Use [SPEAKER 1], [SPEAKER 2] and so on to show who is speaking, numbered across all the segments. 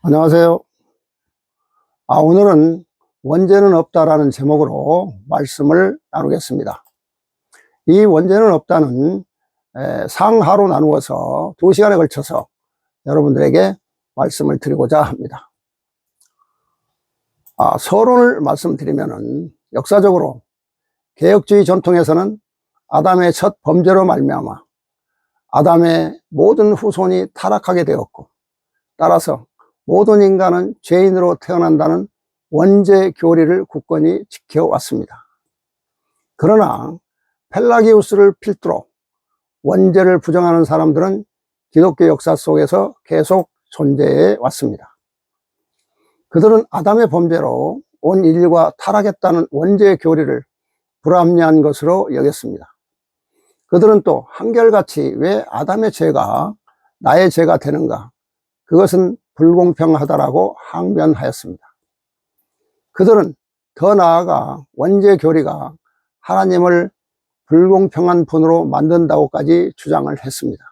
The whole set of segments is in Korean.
[SPEAKER 1] 안녕하세요. 오늘은 원죄는 없다라는 제목으로 말씀을 나누겠습니다. 이 원죄는 없다는 상하로 나누어서 2시간에 걸쳐서 여러분들에게 말씀을 드리고자 합니다. 서론을 말씀드리면은 역사적으로 개혁주의 전통에서는 아담의 첫 범죄로 말미암아 아담의 모든 후손이 타락하게 되었고, 따라서 모든 인간은 죄인으로 태어난다는 원죄 교리를 굳건히 지켜왔습니다. 그러나 펠라기우스를 필두로 원죄를 부정하는 사람들은 기독교 역사 속에서 계속 존재해 왔습니다. 그들은 아담의 범죄로 온 인류가 타락했다는 원죄 교리를 불합리한 것으로 여겼습니다. 그들은 또 한결같이 왜 아담의 죄가 나의 죄가 되는가, 그것은 불공평하다라고 항변하였습니다. 그들은 더 나아가 원죄 교리가 하나님을 불공평한 분으로 만든다고까지 주장을 했습니다.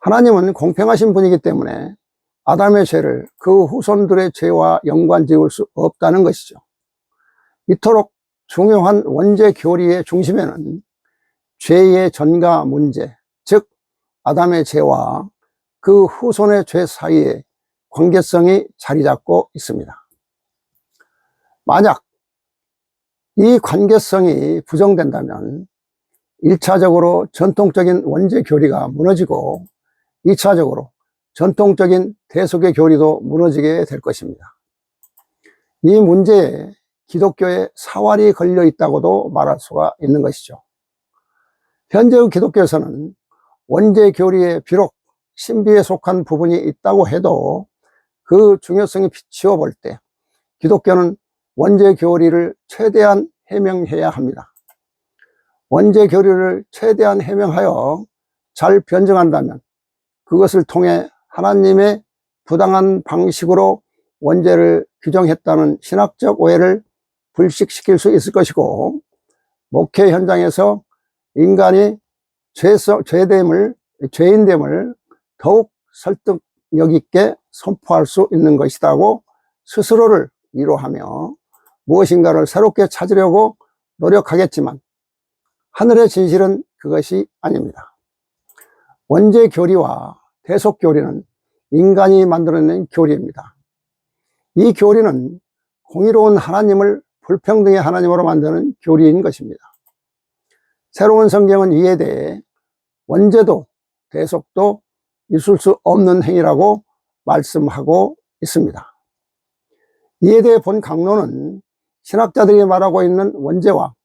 [SPEAKER 1] 하나님은 공평하신 분이기 때문에 아담의 죄를 그 후손들의 죄와 연관 지을 수 없다는 것이죠. 이토록 중요한 원죄 교리의 중심에는 죄의 전가 문제, 즉 아담의 죄와 그 후손의 죄 사이에 관계성이 자리 잡고 있습니다. 만약 이 관계성이 부정된다면 1차적으로 전통적인 원죄 교리가 무너지고 2차적으로 전통적인 대속의 교리도 무너지게 될 것입니다. 이 문제에 기독교의 사활이 걸려 있다고도 말할 수가 있는 것이죠. 현재의 기독교에서는 원죄 교리에 비록 신비에 속한 부분이 있다고 해도 그 중요성이 비추어 볼 때 기독교는 원죄 교리를 최대한 해명해야 합니다. 원죄 교리를 최대한 해명하여 잘 변증한다면 그것을 통해 하나님의 부당한 방식으로 원죄를 규정했다는 신학적 오해를 불식시킬 수 있을 것이고, 목회 현장에서 인간이 죄인됨을 더욱 설득력 있게 선포할 수 있는 것이라고 스스로를 위로하며 무엇인가를 새롭게 찾으려고 노력하겠지만 하늘의 진실은 그것이 아닙니다. 원죄 교리와 대속 교리는 인간이 만들어낸 교리입니다. 이 교리는 공의로운 하나님을 불평등의 하나님으로 만드는 교리인 것입니다. 새로운 성경은 이에 대해 원죄도 대속도 있을 수 없는 행위라고 말씀하고 있습니다. 이에 대해 본 강론은 신학자들이 말하고 있는 원죄와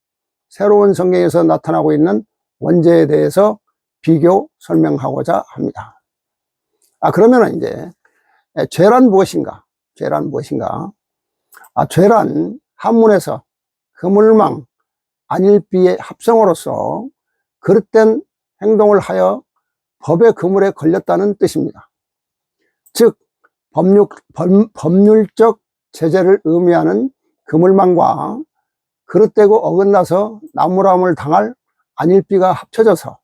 [SPEAKER 1] 새로운 성경에서 나타나고 있는 원죄에 대해서 비교 설명하고자 합니다. 그러면 이제 죄란 무엇인가? 죄란 한문에서 그물망, 안일비의 합성어로서 그릇된 행동을 하여 법의 그물에 걸렸다는 뜻입니다. 즉 법률적 제재를 의미하는 그물망과 그릇되고 어긋나서 나무람을 당할 안일비가 합쳐져서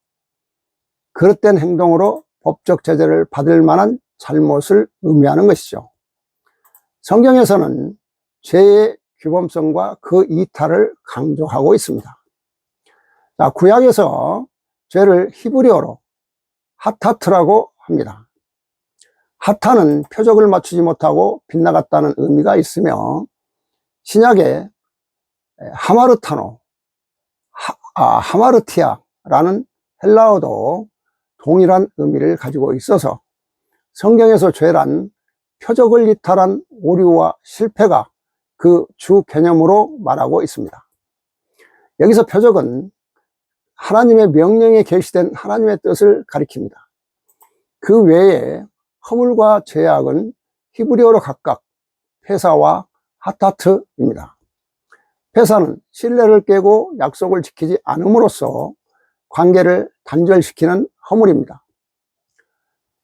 [SPEAKER 1] 그릇된 행동으로 법적 제재를 받을 만한 잘못을 의미하는 것이죠. 성경에서는 죄의 규범성과 그 이탈을 강조하고 있습니다. 구약에서 죄를 히브리어로 하타트라고 합니다. 하타는 표적을 맞추지 못하고 빗나갔다는 의미가 있으며, 신약에 하마르티아라는 헬라어도 동일한 의미를 가지고 있어서 성경에서 죄란 표적을 이탈한 오류와 실패가 그 주 개념으로 말하고 있습니다. 여기서 표적은 하나님의 명령에 계시된 하나님의 뜻을 가리킵니다. 그 외에 허물과 죄악은 히브리어로 각각 페사와 하타트입니다. 페사는 신뢰를 깨고 약속을 지키지 않음으로써 관계를 단절시키는 허물입니다.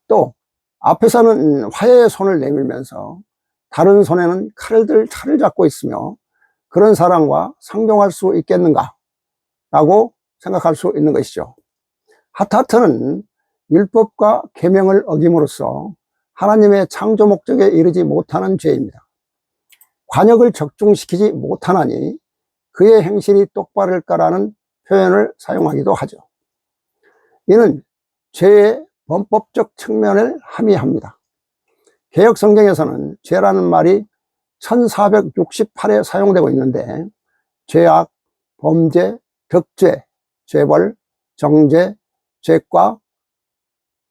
[SPEAKER 1] 또 앞에서는 화해의 손을 내밀면서 다른 손에는 칼을 잡고 있으며 그런 사람과 상종할 수 있겠는가 라고 생각할 수 있는 것이죠. 하타트는 율법과 계명을 어김으로써 하나님의 창조 목적에 이르지 못하는 죄입니다. 관역을 적중시키지 못하나니 그의 행실이 똑바를까라는 표현을 사용하기도 하죠. 이는 죄의 범법적 측면을 함의합니다. 개역 성경에서는 죄라는 말이 1468에 사용되고 있는데 죄악, 범죄, 덕죄, 죄벌, 정죄, 죄과,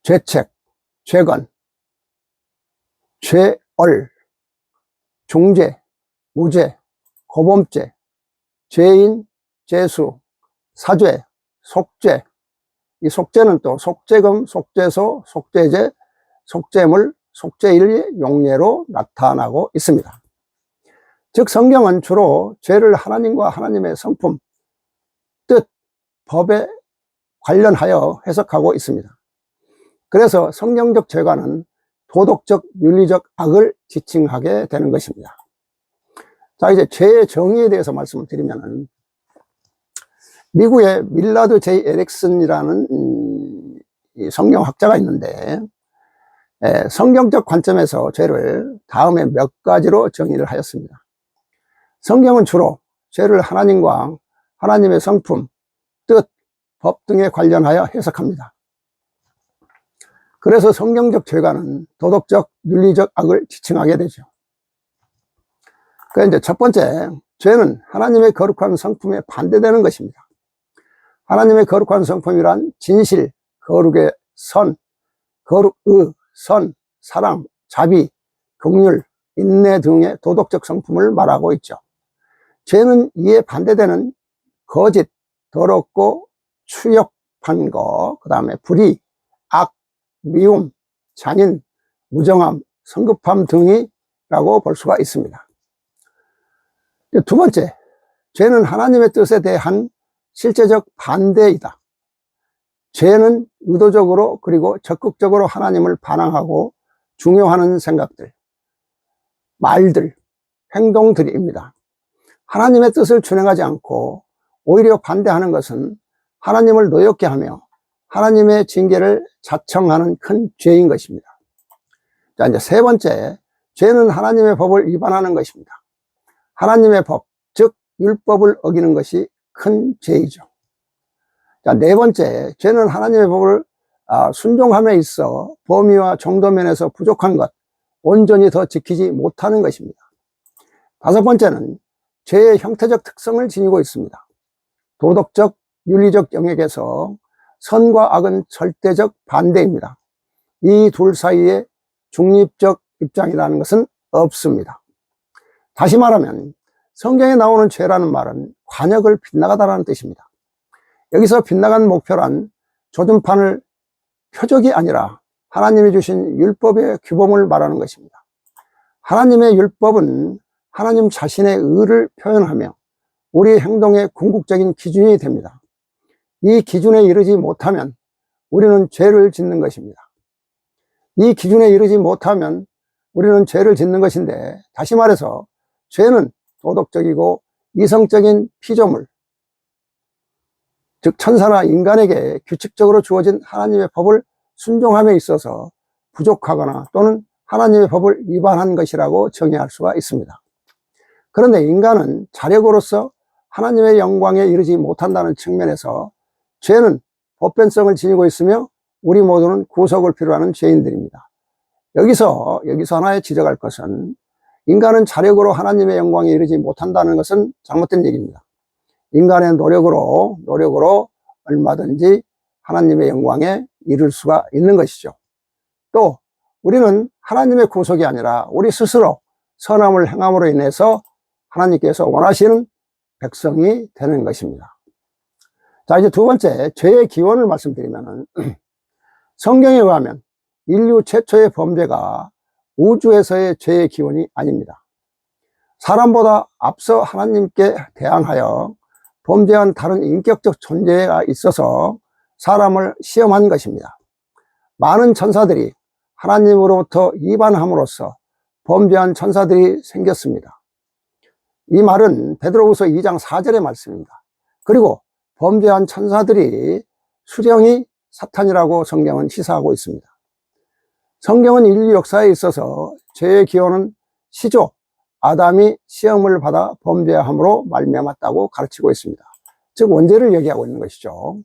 [SPEAKER 1] 죄책, 죄건, 죄얼, 중죄, 무죄, 고범죄, 죄인, 죄수, 사죄, 속죄, 이 속죄는 또 속죄금, 속죄소, 속죄제, 속죄물, 속죄일 용례로 나타나고 있습니다. 즉 성경은 주로 죄를 하나님과 하나님의 성품, 뜻, 법에 관련하여 해석하고 있습니다. 그래서 성경적 죄과는 도덕적, 윤리적 악을 지칭하게 되는 것입니다. 자, 이제 죄의 정의에 대해서 말씀을 드리면은, 미국의 밀라드 제이 에릭슨이라는 성경학자가 있는데, 성경적 관점에서 죄를 다음에 몇 가지로 정의를 하였습니다. 성경은 주로 죄를 하나님과 하나님의 성품, 뜻, 법 등에 관련하여 해석합니다. 그래서 성경적 죄과는 도덕적, 윤리적 악을 지칭하게 되죠. 그래서 이제 첫 번째, 죄는 하나님의 거룩한 성품에 반대되는 것입니다. 하나님의 거룩한 성품이란 진실, 거룩의 선, 거룩의 선, 사랑, 자비, 긍휼, 인내 등의 도덕적 성품을 말하고 있죠. 죄는 이에 반대되는 거짓, 더럽고 추역한 것, 그 다음에 불의, 악, 미움, 잔인, 무정함, 성급함 등이라고 볼 수가 있습니다. 두 번째, 죄는 하나님의 뜻에 대한 실제적 반대이다. 죄는 의도적으로 그리고 적극적으로 하나님을 반항하고 중요하는 생각들, 말들, 행동들입니다. 하나님의 뜻을 준행하지 않고 오히려 반대하는 것은 하나님을 노엽게 하며 하나님의 징계를 자청하는 큰 죄인 것입니다. 자, 이제 세 번째, 죄는 하나님의 법을 위반하는 것입니다. 하나님의 법, 즉 율법을 어기는 것이 큰 죄이죠. 자, 네 번째, 죄는 하나님의 법을 순종함에 있어 범위와 정도 면에서 부족한 것, 온전히 더 지키지 못하는 것입니다. 다섯 번째는 죄의 형태적 특성을 지니고 있습니다. 도덕적, 윤리적 영역에서 선과 악은 절대적 반대입니다. 이 둘 사이에 중립적 입장이라는 것은 없습니다. 다시 말하면 성경에 나오는 죄라는 말은 관역을 빗나가다라는 뜻입니다. 여기서 빗나간 목표란 조준판을 표적이 아니라 하나님이 주신 율법의 규범을 말하는 것입니다. 하나님의 율법은 하나님 자신의 의를 표현하며 우리 행동의 궁극적인 기준이 됩니다. 이 기준에 이르지 못하면 우리는 죄를 짓는 것입니다. 이 기준에 이르지 못하면 우리는 죄를 짓는 것인데, 다시 말해서 죄는 도덕적이고 이성적인 피조물, 즉 천사나 인간에게 규칙적으로 주어진 하나님의 법을 순종함에 있어서 부족하거나 또는 하나님의 법을 위반한 것이라고 정의할 수가 있습니다. 그런데 인간은 자력으로서 하나님의 영광에 이르지 못한다는 측면에서 죄는 보편성을 지니고 있으며 우리 모두는 구속을 필요로 하는 죄인들입니다. 여기서 하나의 지적할 것은, 인간은 자력으로 하나님의 영광에 이르지 못한다는 것은 잘못된 얘기입니다. 인간의 노력으로 얼마든지 하나님의 영광에 이를 수가 있는 것이죠. 또 우리는 하나님의 구속이 아니라 우리 스스로 선함을 행함으로 인해서 하나님께서 원하시는 백성이 되는 것입니다. 자, 이제 두 번째, 죄의 기원을 말씀드리면은, 성경에 의하면 인류 최초의 범죄가 우주에서의 죄의 기원이 아닙니다. 사람보다 앞서 하나님께 대항하여 범죄한 다른 인격적 존재가 있어서 사람을 시험한 것입니다. 많은 천사들이 하나님으로부터 이반함으로써 범죄한 천사들이 생겼습니다. 이 말은 베드로후서 2장 4절의 말씀입니다. 그리고 범죄한 천사들이 수령이 사탄이라고 성경은 시사하고 있습니다. 성경은 인류 역사에 있어서 죄의 기원은 시조 아담이 시험을 받아 범죄함으로 말미암았다고 가르치고 있습니다. 즉 원죄를 얘기하고 있는 것이죠.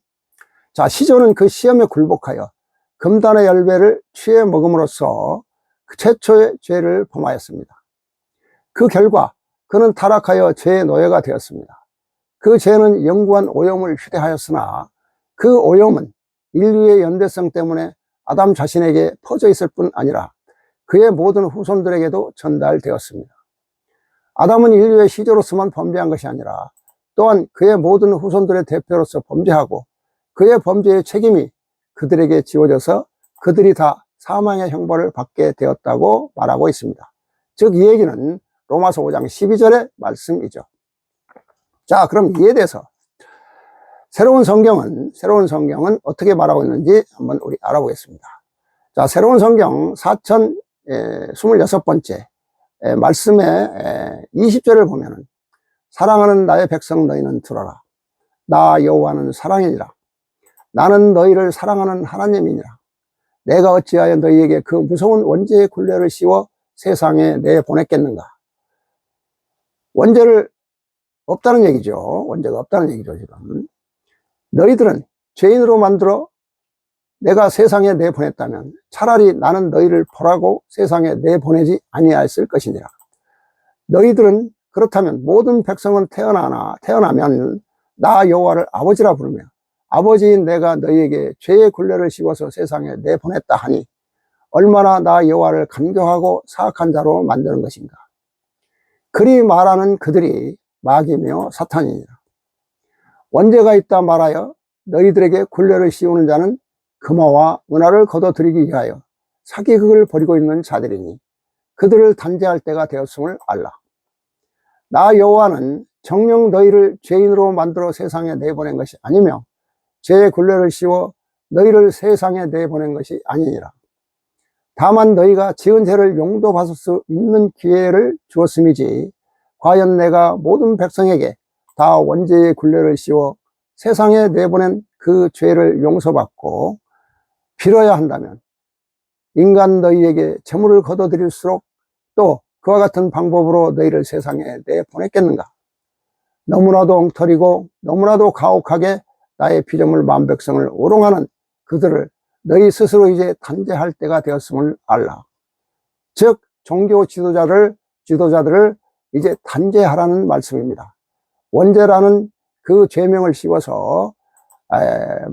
[SPEAKER 1] 자, 시조는 그 시험에 굴복하여 금단의 열매를 취해 먹음으로써 최초의 죄를 범하였습니다. 그 결과 그는 타락하여 죄의 노예가 되었습니다. 그 죄는 영구한 오염을 휴대하였으나 그 오염은 인류의 연대성 때문에 아담 자신에게 퍼져 있을 뿐 아니라 그의 모든 후손들에게도 전달되었습니다. 아담은 인류의 시조로서만 범죄한 것이 아니라 또한 그의 모든 후손들의 대표로서 범죄하고 그의 범죄의 책임이 그들에게 지워져서 그들이 다 사망의 형벌을 받게 되었다고 말하고 있습니다. 즉 이 얘기는 로마서 5장 12절의 말씀이죠. 자, 그럼 이에 대해서 새로운 성경은 어떻게 말하고 있는지 한번 우리 알아보겠습니다. 자, 새로운 성경 4026번째 말씀의 20절을 보면은 사랑하는 나의 백성 너희는 들어라. 나 여호와는 사랑이니라. 나는 너희를 사랑하는 하나님이니라. 내가 어찌하여 너희에게 그 무서운 원죄의 굴레를 씌워 세상에 내보냈겠는가. 원죄를 없다는 얘기죠. 원죄가 없다는 얘기죠, 지금. 너희들은 죄인으로 만들어 내가 세상에 내보냈다면 차라리 나는 너희를 벌하고 세상에 내보내지 아니하였을 것이니라. 너희들은 그렇다면 모든 백성은 태어나면 나 여호와를 아버지라 부르며 아버지인 내가 너희에게 죄의 굴레를 씌워서 세상에 내보냈다 하니 얼마나 나 여호와를 간교하고 사악한 자로 만드는 것인가. 그리 말하는 그들이 마귀며 사탄이니라. 원죄가 있다 말하여 너희들에게 굴레를 씌우는 자는 금화와 은화를 거둬들이기 위하여 사기극을 벌이고 있는 자들이니 그들을 단죄할 때가 되었음을 알라. 나 여호와는 정녕 너희를 죄인으로 만들어 세상에 내보낸 것이 아니며 죄의 굴레를 씌워 너희를 세상에 내보낸 것이 아니니라. 다만 너희가 지은 죄를 용도받을 수 있는 기회를 주었음이지 과연 내가 모든 백성에게 다 원죄의 굴레를 씌워 세상에 내보낸 그 죄를 용서받고 빌어야 한다면 인간 너희에게 재물을 거둬들일수록 또 그와 같은 방법으로 너희를 세상에 내보냈겠는가. 너무나도 엉터리고 너무나도 가혹하게 나의 피조물 만백성을 오롱하는 그들을 너희 스스로 이제 단죄할 때가 되었음을 알라. 즉 종교 지도자들을 이제 단죄하라는 말씀입니다. 원죄라는 그 죄명을 씌워서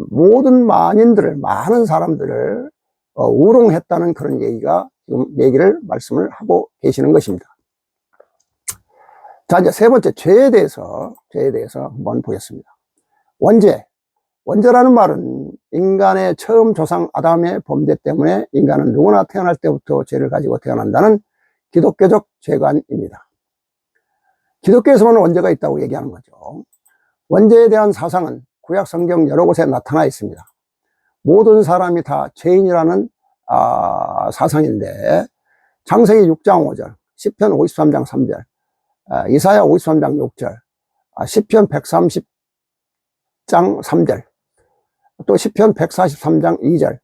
[SPEAKER 1] 모든 많은 사람들을 우롱했다는 그런 지금 말씀을 하고 계시는 것입니다. 자, 이제 세 번째 죄에 대해서 한번 보겠습니다. 원죄라는 말은 인간의 처음 조상 아담의 범죄 때문에 인간은 누구나 태어날 때부터 죄를 가지고 태어난다는 기독교적 죄관입니다. 기독교에서만 원죄가 있다고 얘기하는 거죠. 원죄에 대한 사상은 구약 성경 여러 곳에 나타나 있습니다. 모든 사람이 다 죄인이라는 사상인데 창세기 6장 5절, 시편 53장 3절, 이사야 53장 6절, 시편 130장 3절, 또 시편 143장 2절,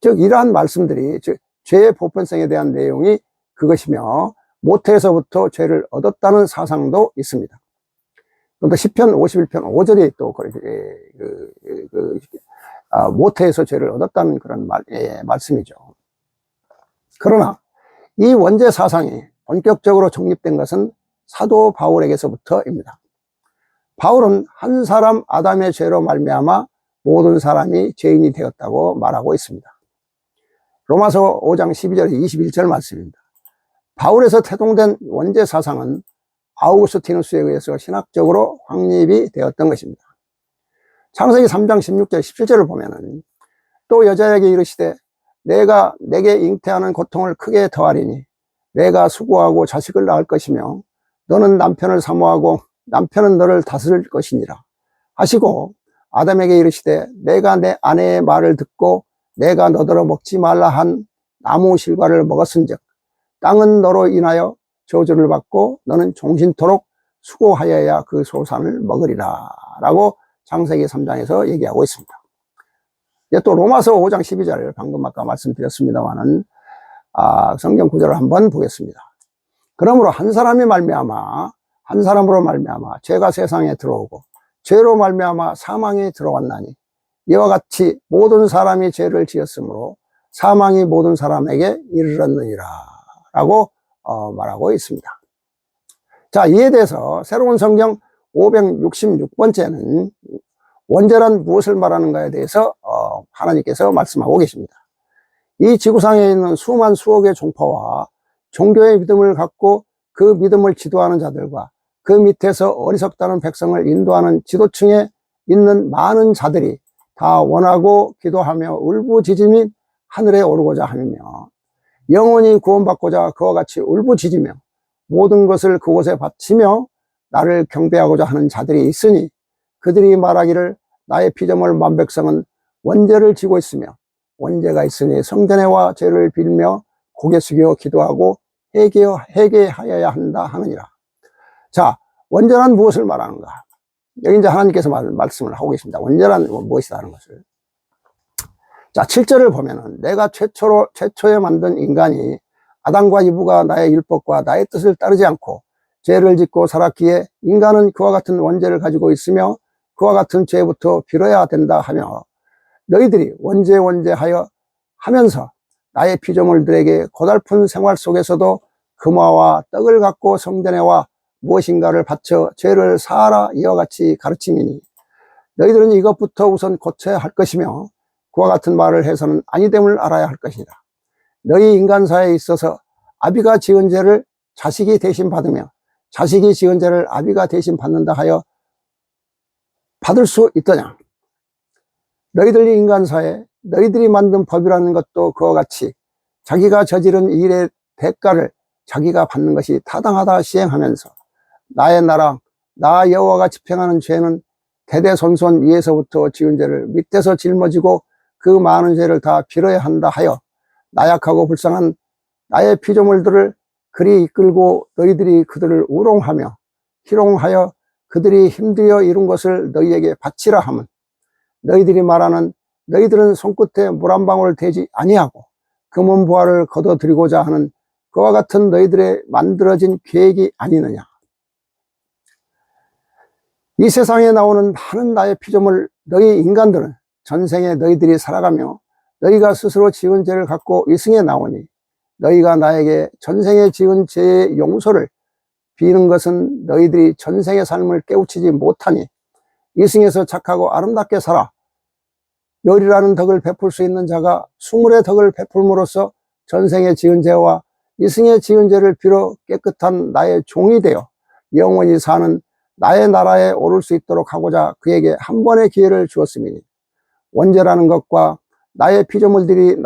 [SPEAKER 1] 즉 이러한 말씀들이 즉 죄의 보편성에 대한 내용이 그것이며 모태에서부터 죄를 얻었다는 사상도 있습니다. 그런데 시편 51편 5절에 또 모태에서 죄를 얻었다는 그런 말씀이죠. 그러나 이 원죄 사상이 본격적으로 정립된 것은 사도 바울에게서부터입니다. 바울은 한 사람 아담의 죄로 말미암아 모든 사람이 죄인이 되었다고 말하고 있습니다. 로마서 5장 12절 21절 말씀입니다. 바울에서 태동된 원죄 사상은 아우구스티누스에 의해서 신학적으로 확립이 되었던 것입니다. 창세기 3장 16절 17절을 보면은 또 여자에게 이르시되 내가 내게 잉태하는 고통을 크게 더하리니 내가 수고하고 자식을 낳을 것이며 너는 남편을 사모하고 남편은 너를 다스릴 것이니라 하시고 아담에게 이르시되 내가 내 아내의 말을 듣고 내가 너더러 먹지 말라 한 나무 실과를 먹었은즉 땅은 너로 인하여 저주를 받고 너는 종신토록 수고하여야 그 소산을 먹으리라 라고 창세기 3장에서 얘기하고 있습니다. 또 로마서 5장 12절 방금 아까 말씀드렸습니다만은 성경 구절을 한번 보겠습니다. 그러므로 한 사람으로 말미암아 죄가 세상에 들어오고 죄로 말미암아 사망이 들어왔나니 이와 같이 모든 사람이 죄를 지었으므로 사망이 모든 사람에게 이르렀느니라 라고 말하고 있습니다. 자, 이에 대해서 새로운 성경 566번째는 원죄란 무엇을 말하는가에 대해서 하나님께서 말씀하고 계십니다. 이 지구상에 있는 수만 수억의 종파와 종교의 믿음을 갖고 그 믿음을 지도하는 자들과 그 밑에서 어리석다는 백성을 인도하는 지도층에 있는 많은 자들이 다 원하고 기도하며 울부짖으며 하늘에 오르고자 하며 영원히 구원받고자 그와 같이 울부짖으며 모든 것을 그곳에 바치며 나를 경배하고자 하는 자들이 있으니 그들이 말하기를 나의 피조물 만백성은 원죄를 지고 있으며 원죄가 있으니 성전에 와 죄를 빌며 고개 숙여 기도하고 회개하여야 한다 하느니라. 자, 원죄란 무엇을 말하는가? 여기 이제 하나님께서 말씀을 하고 계십니다. 원죄란 무엇이다 하는 것을. 자, 7절을 보면은 내가 최초에 만든 인간이 아담과 이브가 나의 율법과 나의 뜻을 따르지 않고 죄를 짓고 살았기에 인간은 그와 같은 원죄를 가지고 있으며 그와 같은 죄부터 빌어야 된다 하며 너희들이 원죄하여 하면서 나의 피조물들에게 고달픈 생활 속에서도 금화와 떡을 갖고 성전에 와 무엇인가를 바쳐 죄를 사하라 이와 같이 가르치미니 너희들은 이것부터 우선 고쳐야 할 것이며 그와 같은 말을 해서는 아니됨을 알아야 할 것이다. 너희 인간사에 있어서 아비가 지은 죄를 자식이 대신 받으며 자식이 지은 죄를 아비가 대신 받는다 하여 받을 수 있더냐? 너희들이 인간사에 너희들이 만든 법이라는 것도 그와 같이 자기가 저지른 일의 대가를 자기가 받는 것이 타당하다 시행하면서 나의 나라 나 여호와가 집행하는 죄는 대대손손 위에서부터 지은 죄를 밑에서 짊어지고 그 많은 죄를 다 빌어야 한다 하여 나약하고 불쌍한 나의 피조물들을 그리 이끌고 너희들이 그들을 우롱하며 희롱하여 그들이 힘들여 이룬 것을 너희에게 바치라 하면 너희들이 말하는 너희들은 손끝에 물 한 방울 대지 아니하고 금은 보화를 거둬들이고자 하는 그와 같은 너희들의 만들어진 계획이 아니느냐. 이 세상에 나오는 많은 나의 피조물 너희 인간들은 전생에 너희들이 살아가며 너희가 스스로 지은 죄를 갖고 이승에 나오니 너희가 나에게 전생에 지은 죄의 용서를 비는 것은 너희들이 전생의 삶을 깨우치지 못하니 이승에서 착하고 아름답게 살아 열이라는 덕을 베풀 수 있는 자가 수물의 덕을 베풀므로써 전생에 지은 죄와 이승에 지은 죄를 빌어 깨끗한 나의 종이 되어 영원히 사는 나의 나라에 오를 수 있도록 하고자 그에게 한 번의 기회를 주었으니 원죄라는 것과 나의 피조물들이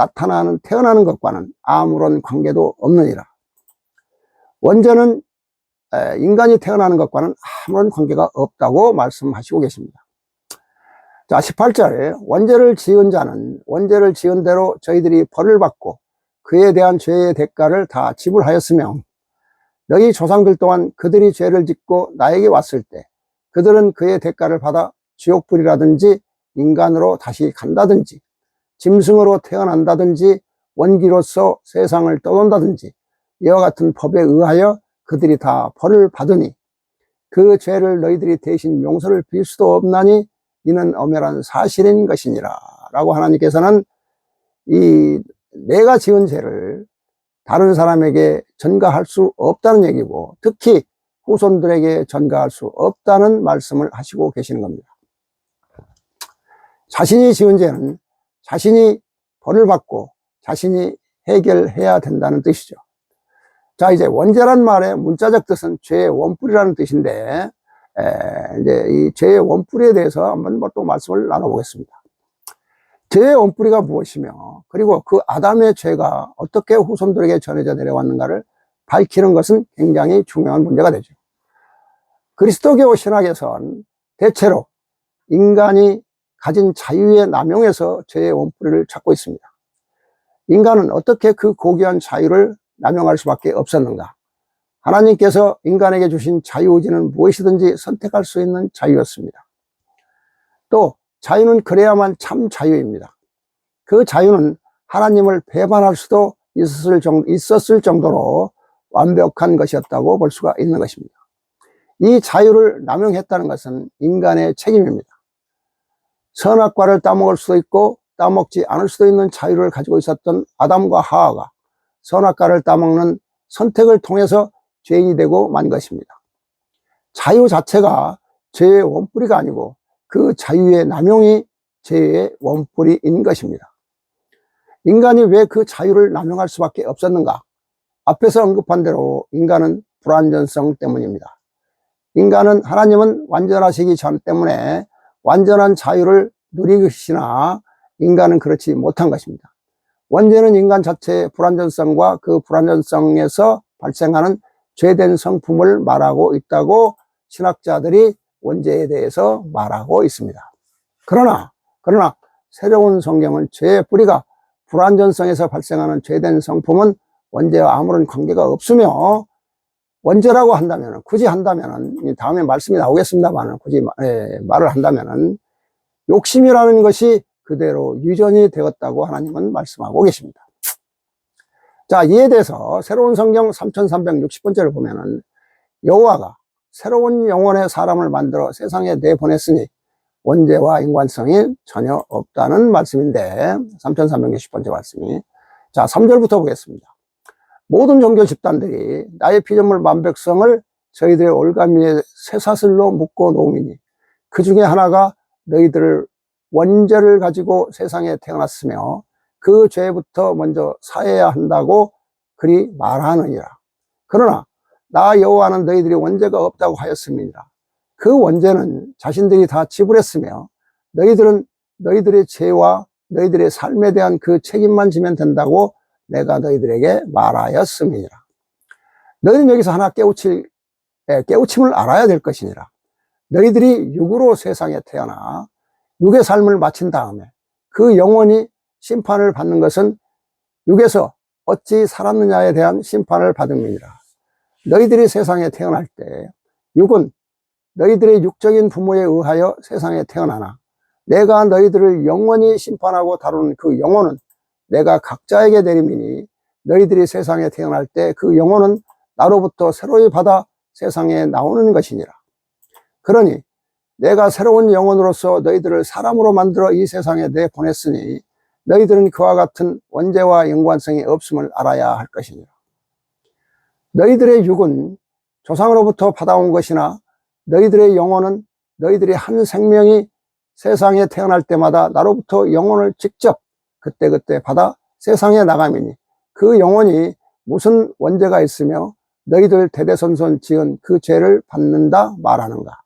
[SPEAKER 1] 태어나는 것과는 아무런 관계도 없느니라. 원죄는 인간이 태어나는 것과는 아무런 관계가 없다고 말씀하시고 계십니다. 자, 18절 원죄를 지은 자는 원죄를 지은 대로 저희들이 벌을 받고 그에 대한 죄의 대가를 다 지불하였으며 너희 조상들 또한 그들이 죄를 짓고 나에게 왔을 때 그들은 그의 대가를 받아 지옥불이라든지 인간으로 다시 간다든지 짐승으로 태어난다든지 원기로서 세상을 떠돈다든지 이와 같은 법에 의하여 그들이 다 벌을 받으니 그 죄를 너희들이 대신 용서를 빌 수도 없나니 이는 엄연한 사실인 것이니라 라고 하나님께서는 이 내가 지은 죄를 다른 사람에게 전가할 수 없다는 얘기고 특히 후손들에게 전가할 수 없다는 말씀을 하시고 계시는 겁니다. 자신이 지은 죄는 자신이 벌을 받고 자신이 해결해야 된다는 뜻이죠. 자, 이제 원죄란 말의 문자적 뜻은 죄의 원뿔이라는 뜻인데 이제 이 죄의 원뿔에 대해서 한번 또 말씀을 나눠보겠습니다. 죄의 원뿔이가 무엇이며 그리고 그 아담의 죄가 어떻게 후손들에게 전해져 내려왔는가를 밝히는 것은 굉장히 중요한 문제가 되죠. 그리스도교 신학에선 대체로 인간이 가진 자유의 남용에서 죄의 원뿔을 찾고 있습니다. 인간은 어떻게 그 고귀한 자유를 남용할 수밖에 없었는가? 하나님께서 인간에게 주신 자유의지는 무엇이든지 선택할 수 있는 자유였습니다. 또 자유는 그래야만 참 자유입니다. 그 자유는 하나님을 배반할 수도 있었을 정도로 완벽한 것이었다고 볼 수가 있는 것입니다. 이 자유를 남용했다는 것은 인간의 책임입니다. 선악과를 따먹을 수도 있고 따먹지 않을 수도 있는 자유를 가지고 있었던 아담과 하와가 선악과를 따먹는 선택을 통해서 죄인이 되고 만 것입니다. 자유 자체가 죄의 원뿌리가 아니고 그 자유의 남용이 죄의 원뿌리인 것입니다. 인간이 왜 그 자유를 남용할 수밖에 없었는가? 앞에서 언급한 대로 인간은 불완전성 때문입니다. 하나님은 완전하시기 전 때문에 완전한 자유를 누리시나 인간은 그렇지 못한 것입니다. 원죄는 인간 자체의 불완전성과 그 불완전성에서 발생하는 죄된 성품을 말하고 있다고 신학자들이 원죄에 대해서 말하고 있습니다. 그러나 새로운 성경은 죄의 뿌리가 불완전성에서 발생하는 죄된 성품은 원죄와 아무런 관계가 없으며, 원죄라고 한다면, 굳이 한다면, 다음에 말씀이 나오겠습니다만, 굳이 말을 한다면, 욕심이라는 것이 그대로 유전이 되었다고 하나님은 말씀하고 계십니다. 자, 이에 대해서 새로운 성경 3360번째를 보면은, 여호와가 새로운 영혼의 사람을 만들어 세상에 내보냈으니 원죄와 인관성이 전혀 없다는 말씀인데, 3360번째 말씀이. 자, 3절부터 보겠습니다. 모든 종교 집단들이 나의 피조물 만백성을 저희들의 올가미에 쇠사슬로 묶어 놓으니 그 중에 하나가 너희들을 원죄를 가지고 세상에 태어났으며 그 죄부터 먼저 사해야 한다고 그리 말하느니라. 그러나 나 여호와는 너희들이 원죄가 없다고 하였음이니라. 그 원죄는 자신들이 다 지불했으며 너희들은 너희들의 죄와 너희들의 삶에 대한 그 책임만 지면 된다고 내가 너희들에게 말하였음이니라. 너희는 여기서 하나 깨우침을 알아야 될 것이니라. 너희들이 육으로 세상에 태어나 육의 삶을 마친 다음에 그 영혼이 심판을 받는 것은 육에서 어찌 살았느냐에 대한 심판을 받음이니라. 너희들이 세상에 태어날 때 육은 너희들의 육적인 부모에 의하여 세상에 태어나나 내가 너희들을 영원히 심판하고 다루는 그 영혼은 내가 각자에게 내림이니 너희들이 세상에 태어날 때 그 영혼은 나로부터 새로이 받아 세상에 나오는 것이니라. 그러니 내가 새로운 영혼으로서 너희들을 사람으로 만들어 이 세상에 내보냈으니 너희들은 그와 같은 원죄와 연관성이 없음을 알아야 할 것이니라. 너희들의 육은 조상으로부터 받아온 것이나 너희들의 영혼은 너희들이 한 생명이 세상에 태어날 때마다 나로부터 영혼을 직접 그때그때 받아 세상에 나가미니 그 영혼이 무슨 원죄가 있으며 너희들 대대손손 지은 그 죄를 받는다 말하는가.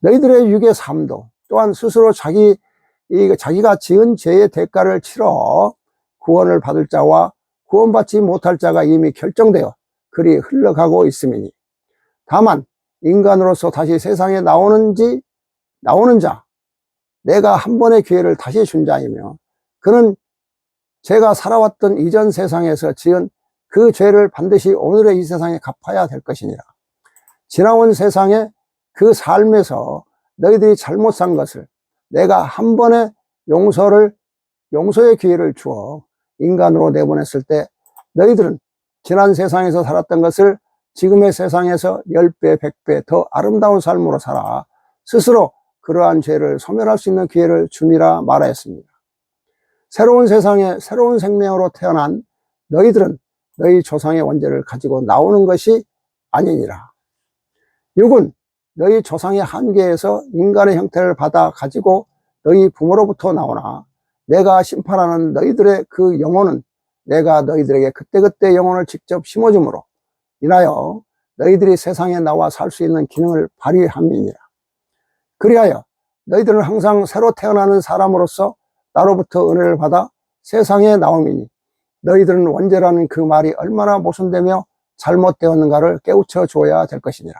[SPEAKER 1] 너희들의 육의 삶도 또한 스스로 자기가 지은 죄의 대가를 치러 구원을 받을 자와 구원받지 못할 자가 이미 결정되어 그리 흘러가고 있음이니 다만 인간으로서 다시 세상에 나오는 자, 내가 한 번의 기회를 다시 준 자이며 그는 제가 살아왔던 이전 세상에서 지은 그 죄를 반드시 오늘의 이 세상에 갚아야 될 것이니라. 지나온 세상에 그 삶에서 너희들이 잘못 산 것을 내가 한 번의 용서의 기회를 주어 인간으로 내보냈을 때 너희들은 지난 세상에서 살았던 것을 지금의 세상에서 10배, 100배 더 아름다운 삶으로 살아 스스로 그러한 죄를 소멸할 수 있는 기회를 줌이라 말하였습니다. 새로운 세상에 새로운 생명으로 태어난 너희들은 너희 조상의 원죄를 가지고 나오는 것이 아니니라. 육은 너희 조상의 한계에서 인간의 형태를 받아 가지고 너희 부모로부터 나오나 내가 심판하는 너희들의 그 영혼은 내가 너희들에게 그때그때 영혼을 직접 심어줌으로 인하여 너희들이 세상에 나와 살 수 있는 기능을 발휘함이니라. 그리하여 너희들은 항상 새로 태어나는 사람으로서 나로부터 은혜를 받아 세상에 나옴이니 너희들은 원죄라는 그 말이 얼마나 모순되며 잘못되었는가를 깨우쳐 주어야 될 것이니라.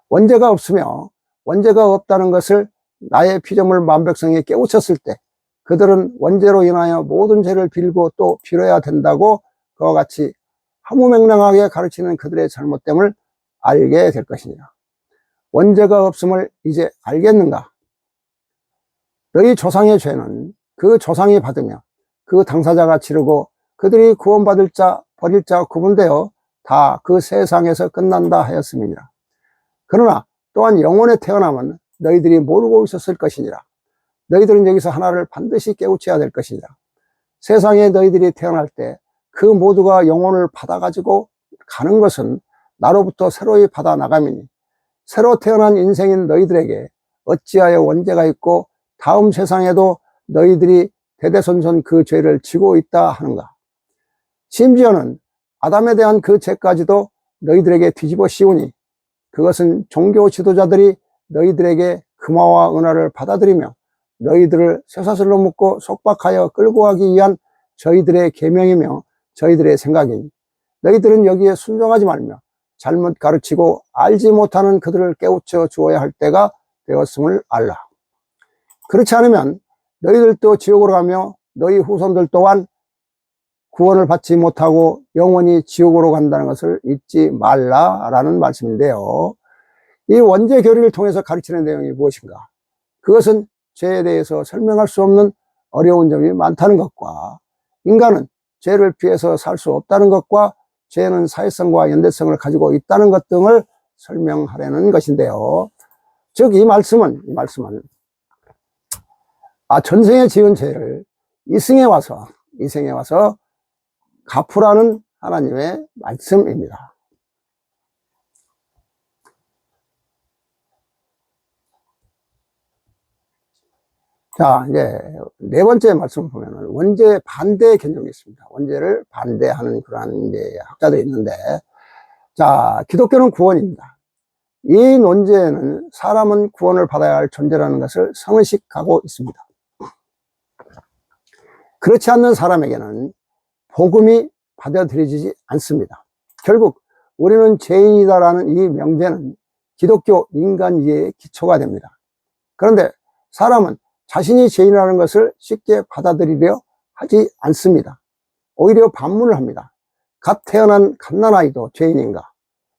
[SPEAKER 1] 원죄가 없으며 원죄가 없다는 것을 나의 피조물 만백성이 깨우쳤을 때 그들은 원죄로 인하여 모든 죄를 빌고 또 빌어야 된다고 그와 같이 하무맹랑하게 가르치는 그들의 잘못됨을 알게 될 것이니라. 원죄가 없음을 이제 알겠는가? 너희 조상의 죄는 그 조상이 받으며 그 당사자가 치르고 그들이 구원받을 자 버릴 자 구분되어 다 그 세상에서 끝난다 하였음이니라. 그러나 또한 영혼에 태어나면 너희들이 모르고 있었을 것이니라. 너희들은 여기서 하나를 반드시 깨우쳐야 될 것이니라. 세상에 너희들이 태어날 때 그 모두가 영혼을 받아가지고 가는 것은 나로부터 새로이 받아 나감이니 새로 태어난 인생인 너희들에게 어찌하여 원죄가 있고 다음 세상에도 너희들이 대대손손 그 죄를 지고 있다 하는가. 심지어는 아담에 대한 그 죄까지도 너희들에게 뒤집어 씌우니 그것은 종교 지도자들이 너희들에게 금화와 은화를 받아들이며 너희들을 쇠사슬로 묶고 속박하여 끌고 가기 위한 저희들의 계명이며 저희들의 생각이니 너희들은 여기에 순종하지 말며 잘못 가르치고 알지 못하는 그들을 깨우쳐 주어야 할 때가 되었음을 알라. 그렇지 않으면 너희들도 지옥으로 가며 너희 후손들 또한 구원을 받지 못하고 영원히 지옥으로 간다는 것을 잊지 말라라는 말씀인데요. 이 원죄 교리를 통해서 가르치는 내용이 무엇인가? 그것은 죄에 대해서 설명할 수 없는 어려운 점이 많다는 것과 인간은 죄를 피해서 살 수 없다는 것과 죄는 사회성과 연대성을 가지고 있다는 것 등을 설명하려는 것인데요. 즉 이 말씀은 전생에 지은 죄를 이생에 와서 갚으라는 하나님의 말씀입니다. 자, 이제 네 번째 말씀을 보면은 원죄 반대 개념이 있습니다. 원죄를 반대하는 그러한 이제 학자들이 있는데, 자, 기독교는 구원입니다. 이 논제에는 사람은 구원을 받아야 할 존재라는 것을 성의식하고 있습니다. 그렇지 않는 사람에게는 복음이 받아들여지지 않습니다. 결국 우리는 죄인이다라는 이 명제는 기독교 인간 이해의 기초가 됩니다. 그런데 사람은 자신이 죄인이라는 것을 쉽게 받아들이려 하지 않습니다. 오히려 반문을 합니다. 갓 태어난 갓난아이도 죄인인가?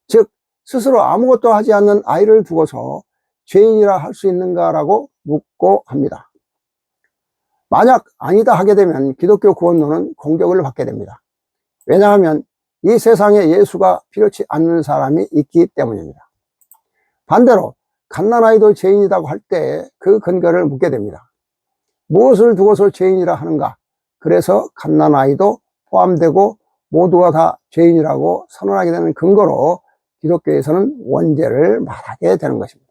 [SPEAKER 1] 즉 스스로 아무것도 하지 않는 아이를 두고서 죄인이라 할 수 있는가라고 묻고 합니다. 만약 아니다 하게 되면 기독교 구원론은 공격을 받게 됩니다. 왜냐하면 이 세상에 예수가 필요치 않는 사람이 있기 때문입니다. 반대로 갓난아이도 죄인이라고 할 때 그 근거를 묻게 됩니다. 무엇을 두고서 죄인이라 하는가? 그래서 갓난아이도 포함되고 모두가 다 죄인이라고 선언하게 되는 근거로 기독교에서는 원죄를 말하게 되는 것입니다.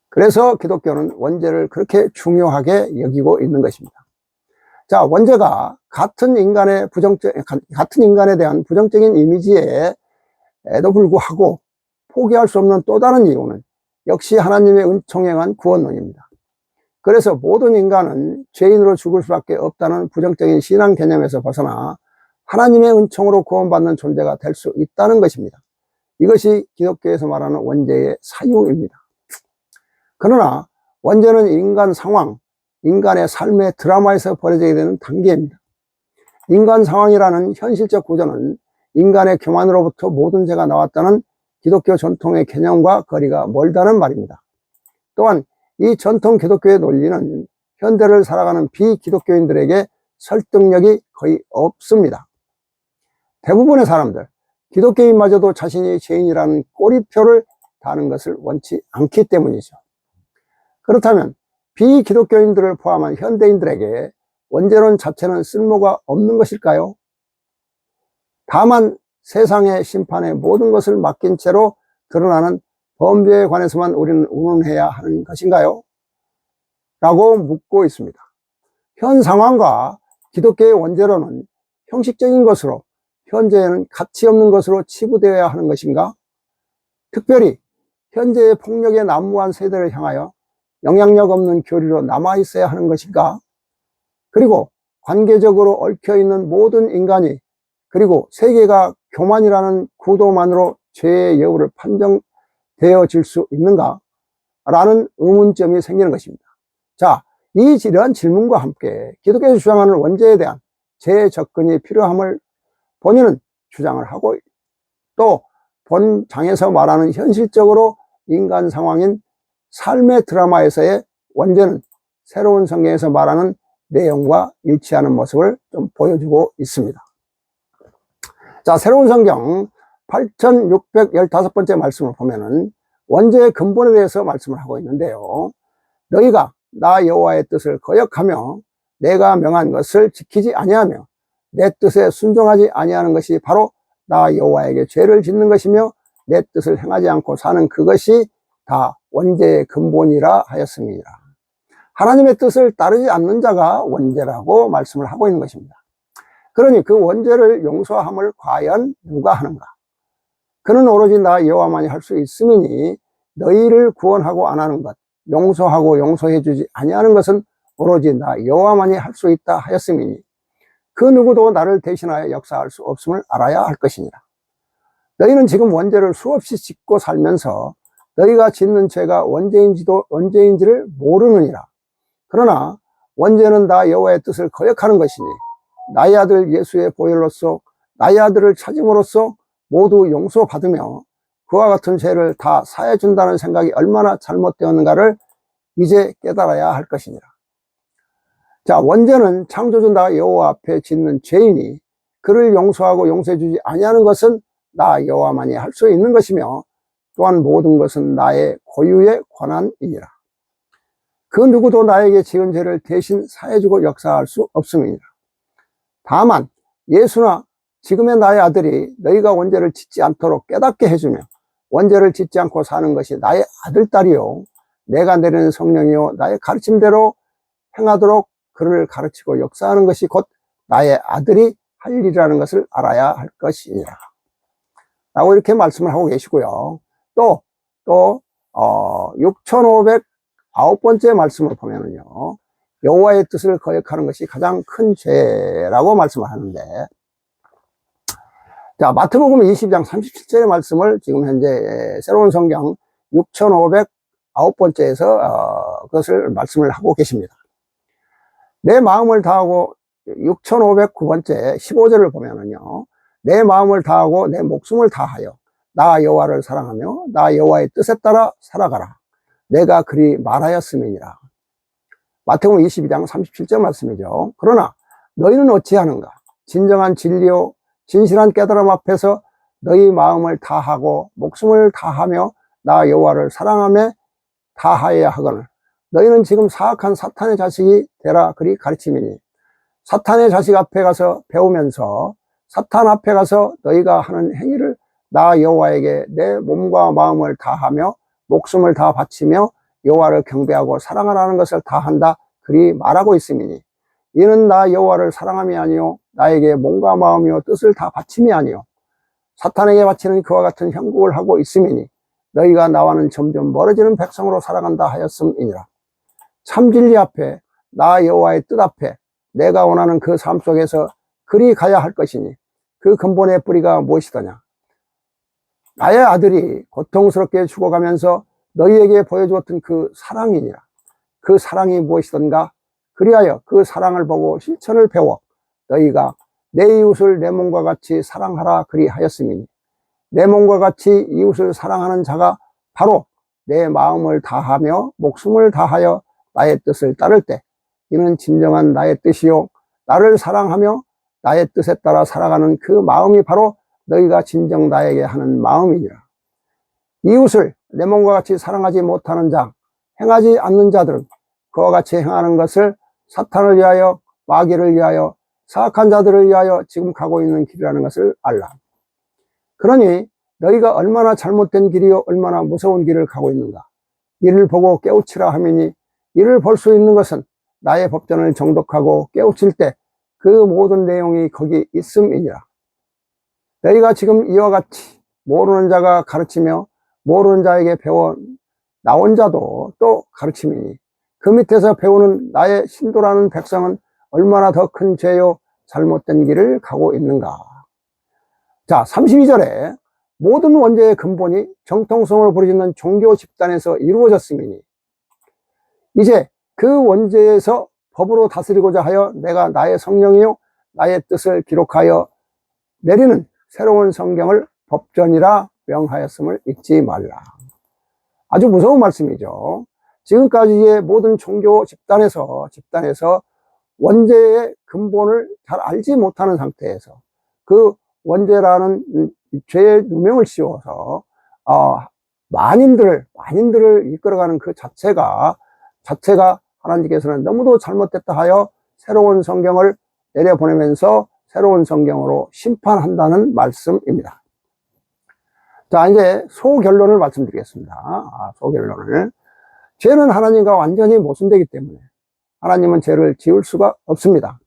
[SPEAKER 1] 그래서 기독교는 원죄를 그렇게 중요하게 여기고 있는 것입니다. 자, 원죄가 같은 인간에 대한 부정적인 이미지에도 불구하고 포기할 수 없는 또 다른 이유는 역시 하나님의 은총에 관한 구원론입니다. 그래서 모든 인간은 죄인으로 죽을 수밖에 없다는 부정적인 신앙 개념에서 벗어나 하나님의 은총으로 구원받는 존재가 될 수 있다는 것입니다. 이것이 기독교에서 말하는 원죄의 사유입니다. 그러나 원죄는 인간 상황, 인간의 삶의 드라마에서 벌어지게 되는 단계입니다. 인간 상황이라는 현실적 구조는 인간의 교만으로부터 모든 죄가 나왔다는 기독교 전통의 개념과 거리가 멀다는 말입니다. 또한 이 전통 기독교의 논리는 현대를 살아가는 비기독교인들에게 설득력이 거의 없습니다. 대부분의 사람들, 기독교인마저도 자신이 죄인이라는 꼬리표를 다는 것을 원치 않기 때문이죠. 그렇다면 비기독교인들을 포함한 현대인들에게 원죄론 자체는 쓸모가 없는 것일까요? 다만 세상의 심판에 모든 것을 맡긴 채로 드러나는 범죄에 관해서만 우리는 운운해야 하는 것인가요? 라고 묻고 있습니다. 현 상황과 기독교의 원죄론은 형식적인 것으로 현재에는 가치 없는 것으로 치부되어야 하는 것인가? 특별히 현재의 폭력에 난무한 세대를 향하여 영향력 없는 교리로 남아있어야 하는 것인가? 그리고 관계적으로 얽혀있는 모든 인간이 그리고 세계가 교만이라는 구도만으로 죄의 여부를 판정되어질 수 있는가? 라는 의문점이 생기는 것입니다. 자, 이러한 질문과 함께 기독교에서 주장하는 원죄에 대한 재접근이 필요함을 본인은 주장을 하고 또 본장에서 말하는 현실적으로 인간 상황인 삶의 드라마에서의 원죄는 새로운 성경에서 말하는 내용과 일치하는 모습을 좀 보여주고 있습니다. 자, 새로운 성경 8615번째 말씀을 보면은 원죄의 근본에 대해서 말씀을 하고 있는데요. 너희가 나 여호와의 뜻을 거역하며 내가 명한 것을 지키지 아니하며 내 뜻에 순종하지 아니하는 것이 바로 나 여호와에게 죄를 짓는 것이며 내 뜻을 행하지 않고 사는 그것이 다 원죄의 근본이라 하였습니다. 하나님의 뜻을 따르지 않는 자가 원죄라고 말씀을 하고 있는 것입니다. 그러니 그 원죄를 용서함을 과연 누가 하는가? 그는 오로지 나 여호와만이 할 수 있음이니 너희를 구원하고 안 하는 것, 용서하고 용서해 주지 아니하는 것은 오로지 나 여호와만이 할 수 있다 하였음이니 그 누구도 나를 대신하여 역사할 수 없음을 알아야 할 것이니라. 너희는 지금 원죄를 수없이 짓고 살면서 너희가 짓는 죄가 원죄인지를 모르느니라. 그러나 원죄는 나 여호와의 뜻을 거역하는 것이니 나의 아들 예수의 보혈로서 나의 아들을 찾음으로써 모두 용서받으며 그와 같은 죄를 다 사해 준다는 생각이 얼마나 잘못되었는가를 이제 깨달아야 할 것이니라. 자, 원죄는 창조주 나 여호와 앞에 짓는 죄이니 그를 용서하고 용서해 주지 아니하는 것은 나 여호와만이 할 수 있는 것이며 또한 모든 것은 나의 고유의 권한이니라. 그 누구도 나에게 지은 죄를 대신 사해주고 역사할 수 없음이니라. 다만 예수나 지금의 나의 아들이 너희가 원죄를 짓지 않도록 깨닫게 해주며 원죄를 짓지 않고 사는 것이 나의 아들, 딸이요 내가 내리는 성령이요 나의 가르침대로 행하도록 그를 가르치고 역사하는 것이 곧 나의 아들이 할 일이라는 것을 알아야 할 것이니라 라고 이렇게 말씀을 하고 계시고요. 또 6509번째 말씀을 보면은요, 여호와의 뜻을 거역하는 것이 가장 큰 죄라고 말씀을 하는데, 자, 마태복음 20장 37절의 말씀을 지금 현재 새로운 성경 6509번째에서 그것을 말씀을 하고 계십니다. 내 마음을 다하고 6509번째 15절을 보면은요, 내 마음을 다하고 내 목숨을 다하여 나 여호와를 사랑하며 나 여호와의 뜻에 따라 살아가라. 내가 그리 말하였음이니라. 마태복음 22장 37절 말씀이죠. 그러나 너희는 어찌하는가? 진정한 진리요 진실한 깨달음 앞에서 너희 마음을 다하고 목숨을 다하며 나 여호와를 사랑하며 다하여야 하거늘 너희는 지금 사악한 사탄의 자식이 되라 그리 가르침이니 사탄의 자식 앞에 가서 배우면서 사탄 앞에 가서 너희가 하는 행위를 나 여호와에게 내 몸과 마음을 다하며 목숨을 다 바치며 여호와를 경배하고 사랑하라는 것을 다 한다 그리 말하고 있음이니 이는 나 여호와를 사랑함이 아니요 나에게 몸과 마음이요 뜻을 다 바침이 아니요 사탄에게 바치는 그와 같은 형국을 하고 있음이니 너희가 나와는 점점 멀어지는 백성으로 살아간다 하였음이니라. 참 진리 앞에 나 여호와의 뜻 앞에 내가 원하는 그 삶 속에서 그리 가야 할 것이니 그 근본의 뿌리가 무엇이더냐? 나의 아들이 고통스럽게 죽어가면서 너희에게 보여주었던 그 사랑이니라. 그 사랑이 무엇이던가? 그리하여 그 사랑을 보고 실천을 배워 너희가 내 이웃을 내 몸과 같이 사랑하라 그리하였음이니 내 몸과 같이 이웃을 사랑하는 자가 바로 내 마음을 다하며 목숨을 다하여 나의 뜻을 따를 때 이는 진정한 나의 뜻이요 나를 사랑하며 나의 뜻에 따라 살아가는 그 마음이 바로 너희가 진정 나에게 하는 마음이니라. 이웃을 내 몸과 같이 사랑하지 못하는 자, 행하지 않는 자들은 그와 같이 행하는 것을 사탄을 위하여 마귀를 위하여 사악한 자들을 위하여 지금 가고 있는 길이라는 것을 알라. 그러니 너희가 얼마나 잘못된 길이요 얼마나 무서운 길을 가고 있는가. 이를 보고 깨우치라 하미니 이를 볼 수 있는 것은 나의 법전을 정독하고 깨우칠 때 그 모든 내용이 거기 있음이니라. 너희가 지금 이와 같이 모르는 자가 가르치며 모르는 자에게 배워 나온 자도 또 가르치미니 그 밑에서 배우는 나의 신도라는 백성은 얼마나 더 큰 죄요 잘못된 길을 가고 있는가. 자, 32절에 모든 원죄의 근본이 정통성을 부르짖는 종교 집단에서 이루어졌음이니 이제 그 원죄에서 법으로 다스리고자 하여 내가 나의 성령이요 나의 뜻을 기록하여 내리는 새로운 성경을 법전이라 명하였음을 잊지 말라. 아주 무서운 말씀이죠. 지금까지의 모든 종교 집단에서 원죄의 근본을 잘 알지 못하는 상태에서 그 원죄라는 죄의 누명을 씌워서 만인들을 이끌어가는 그 자체가 하나님께서는 너무도 잘못됐다 하여 새로운 성경을 내려보내면서 새로운 성경으로 심판한다는 말씀입니다. 자, 이제 소결론을 말씀드리겠습니다. 소결론을. 죄는 하나님과 완전히 모순되기 때문에 하나님은 죄를 지을 수가 없습니다.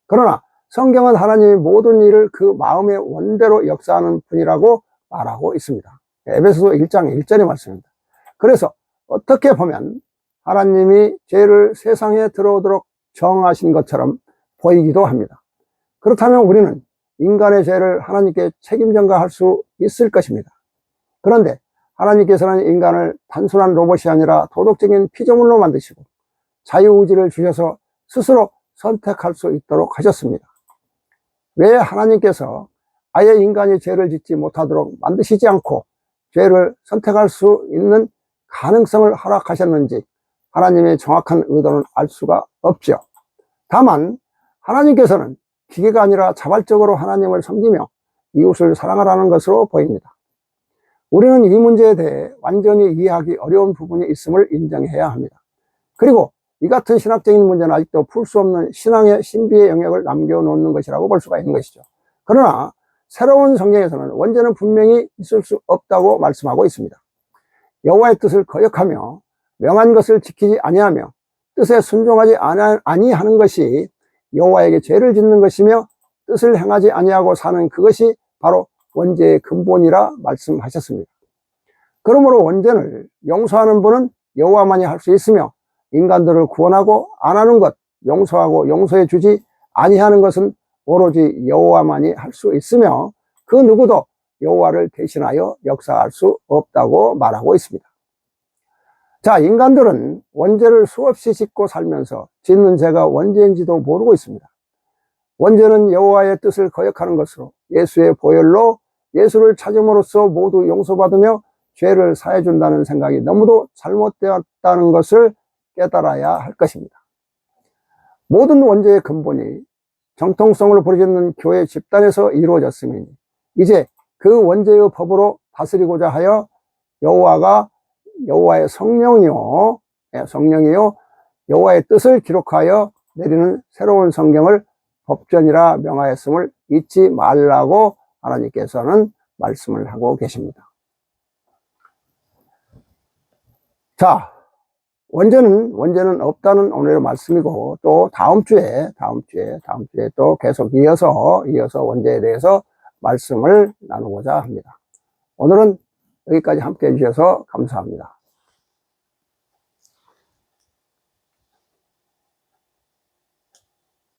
[SPEAKER 1] 그러나 성경은 하나님이 모든 일을 그 마음의 원대로 역사하는 분이라고 말하고 있습니다. 에베소서 1장 1절의 말씀입니다. 그래서 어떻게 보면 하나님이 죄를 세상에 들어오도록 정하신 것처럼 보이기도 합니다. 그렇다면 우리는 인간의 죄를 하나님께 책임 전가할 수 있을 것입니다. 그런데 하나님께서는 인간을 단순한 로봇이 아니라 도덕적인 피조물로 만드시고 자유의지를 주셔서 스스로 선택할 수 있도록 하셨습니다. 왜 하나님께서 아예 인간이 죄를 짓지 못하도록 만드시지 않고 죄를 선택할 수 있는 가능성을 허락하셨는지 하나님의 정확한 의도는 알 수가 없죠. 다만 하나님께서는 기계가 아니라 자발적으로 하나님을 섬기며 이웃을 사랑하라는 것으로 보입니다. 우리는 이 문제에 대해 완전히 이해하기 어려운 부분이 있음을 인정해야 합니다. 그리고 이 같은 신학적인 문제는 아직도 풀 수 없는 신앙의 신비의 영역을 남겨놓는 것이라고 볼 수가 있는 것이죠. 그러나 새로운 성경에서는 원죄는 분명히 있을 수 없다고 말씀하고 있습니다. 여호와의 뜻을 거역하며 명한 것을 지키지 아니하며 뜻에 순종하지 아니하는 것이 여호와에게 죄를 짓는 것이며 뜻을 행하지 아니하고 사는 그것이 바로 원죄의 근본이라 말씀하셨습니다. 그러므로 원죄를 용서하는 분은 여호와만이 할 수 있으며 인간들을 구원하고 안 하는 것, 용서하고 용서해 주지 아니하는 것은 오로지 여호와만이 할 수 있으며 그 누구도 여호와를 대신하여 역사할 수 없다고 말하고 있습니다. 자, 인간들은 원죄를 수없이 짓고 살면서 짓는 죄가 원죄인지도 모르고 있습니다. 원죄는 여호와의 뜻을 거역하는 것으로 예수의 보혈로 예수를 찾음으로써 모두 용서받으며 죄를 사해준다는 생각이 너무도 잘못되었다는 것을 깨달아야 할 것입니다. 모든 원죄의 근본이 정통성을 부르짖는 교회 집단에서 이루어졌으니 이제 그 원죄의 법으로 다스리고자 하여 여호와의 성령이요 여호와의 뜻을 기록하여 내리는 새로운 성경을 법전이라 명하였음을 잊지 말라고 하나님께서는 말씀을 하고 계십니다. 자, 원죄는 없다는 오늘의 말씀이고, 또 다음 주에 또 계속 이어서 원죄에 대해서 말씀을 나누고자 합니다. 오늘은 여기까지 함께 해주셔서 감사합니다.